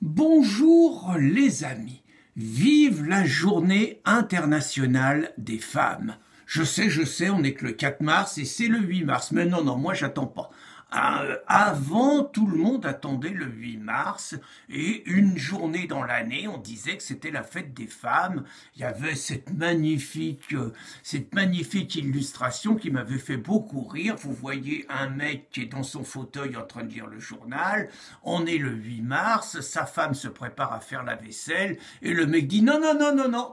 Bonjour les amis, vive la journée internationale des femmes. Je sais, on n'est que le 4 mars et c'est le 8 mars, mais non, moi j'attends pas. Avant, tout le monde attendait le 8 mars et une journée dans l'année, on disait que c'était la fête des femmes. Il y avait cette magnifique illustration qui m'avait fait beaucoup rire. Vous voyez un mec qui est dans son fauteuil en train de lire le journal. On est le 8 mars, sa femme se prépare à faire la vaisselle et le mec dit non,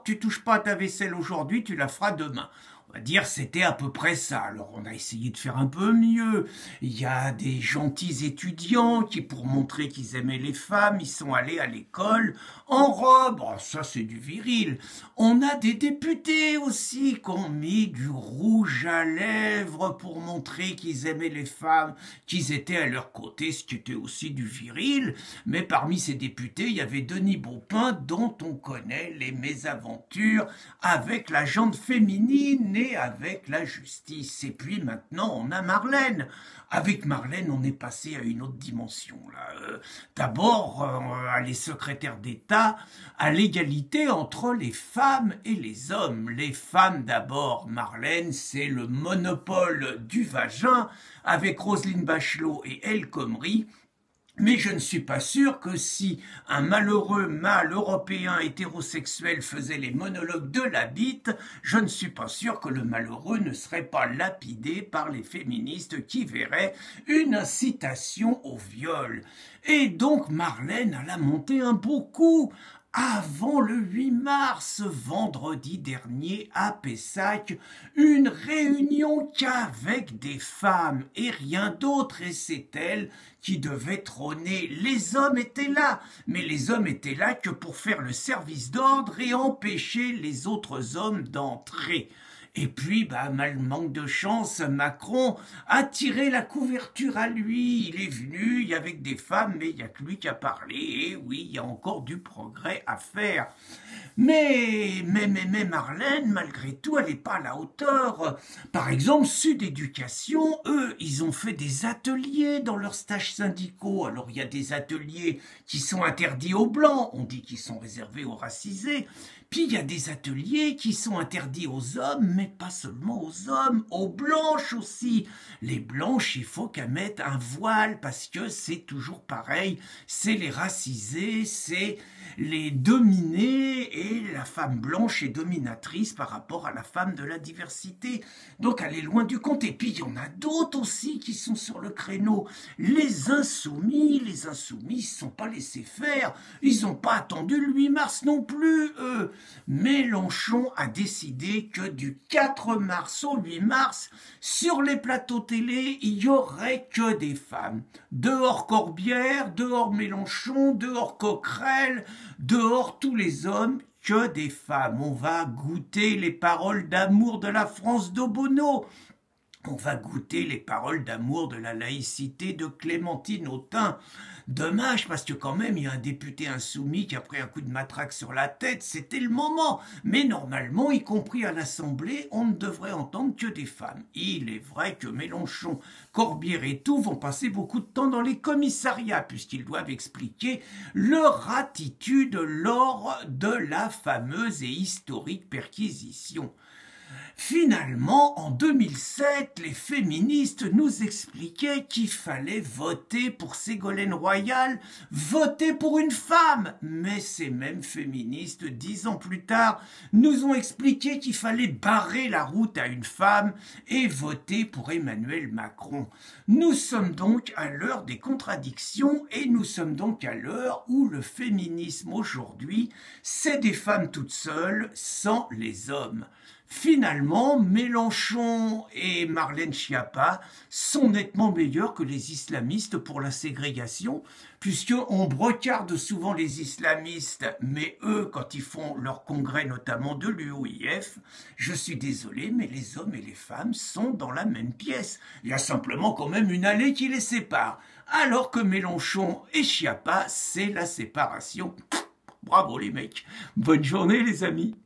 tu touches pas à ta vaisselle aujourd'hui, tu la feras demain. On va dire c'était à peu près ça. Alors on a essayé de faire un peu mieux. Il y a des gentils étudiants qui, pour montrer qu'ils aimaient les femmes, ils sont allés à l'école en robe. Oh, ça c'est du viril. On a des députés aussi qui ont mis du rouge à lèvres pour montrer qu'ils aimaient les femmes, qu'ils étaient à leur côté, ce qui était aussi du viril. Mais parmi ces députés, il y avait Denis Baupin, dont on connaît les mésaventures avec la gente féminine et avec la justice. Et puis maintenant, on a Marlène. Avec Marlène, on est passé à une autre dimension. D'abord, elle est secrétaire d'État à l'égalité entre les femmes et les hommes. Les femmes d'abord, Marlène, c'est le monopole du vagin avec Roselyne Bachelot et El Khomri. Mais je ne suis pas sûr que si un malheureux mâle européen hétérosexuel faisait les monologues de la bite, je ne suis pas sûr que le malheureux ne serait pas lapidé par les féministes qui verraient une incitation au viol. Et donc Marlène, elle a monté un beau coup. Avant le 8 mars, vendredi dernier, à Pessac, une réunion qu'avec des femmes et rien d'autre, et c'est elle qui devait trôner. Les hommes étaient là, mais les hommes étaient là que pour faire le service d'ordre et empêcher les autres hommes d'entrer. Et puis, mal manque de chance, Macron a tiré la couverture à lui. Il est venu avec des femmes, mais il n'y a que lui qui a parlé. Et oui, il y a encore du progrès à faire. Mais Marlène, malgré tout, elle n'est pas à la hauteur. Par exemple, Sud Éducation, eux, ils ont fait des ateliers dans leurs stages syndicaux. Alors, il y a des ateliers qui sont interdits aux Blancs. On dit qu'ils sont réservés aux racisés. Puis, il y a des ateliers qui sont interdits aux hommes, mais pas seulement aux hommes, aux blanches aussi. Les blanches, il faut qu'elles mettent un voile parce que c'est toujours pareil. C'est les racisés, c'est les dominés et la femme blanche est dominatrice par rapport à la femme de la diversité. Donc, elle est loin du compte. Et puis, il y en a d'autres aussi qui sont sur le créneau. Les insoumis ne sont pas laissés faire. Ils n'ont pas attendu le 8 mars non plus, eux. Mélenchon a décidé que du 4 mars au 8 mars, sur les plateaux télé, il n'y aurait que des femmes. Dehors Corbière, dehors Mélenchon, dehors Coquerel, dehors tous les hommes, que des femmes. On va goûter les paroles d'amour de la France d'Obono. On va goûter les paroles d'amour de la laïcité de Clémentine Autain. Dommage, parce que quand même, il y a un député insoumis qui a pris un coup de matraque sur la tête, c'était le moment. Mais normalement, y compris à l'Assemblée, on ne devrait entendre que des femmes. Il est vrai que Mélenchon, Corbière et tout vont passer beaucoup de temps dans les commissariats, puisqu'ils doivent expliquer leur attitude lors de la fameuse et historique perquisition. Finalement, en 2007, les féministes nous expliquaient qu'il fallait voter pour Ségolène Royal, voter pour une femme. Mais ces mêmes féministes, 10 ans plus tard, nous ont expliqué qu'il fallait barrer la route à une femme et voter pour Emmanuel Macron. Nous sommes donc à l'heure des contradictions et nous sommes donc à l'heure où le féminisme aujourd'hui, c'est des femmes toutes seules sans les hommes. Finalement, Mélenchon et Marlène Schiappa sont nettement meilleurs que les islamistes pour la ségrégation, puisqu'on brocarde souvent les islamistes, mais eux, quand ils font leur congrès notamment de l'UOIF, je suis désolé, mais les hommes et les femmes sont dans la même pièce. Il y a simplement quand même une allée qui les sépare, alors que Mélenchon et Schiappa, c'est la séparation. Bravo les mecs, bonne journée les amis.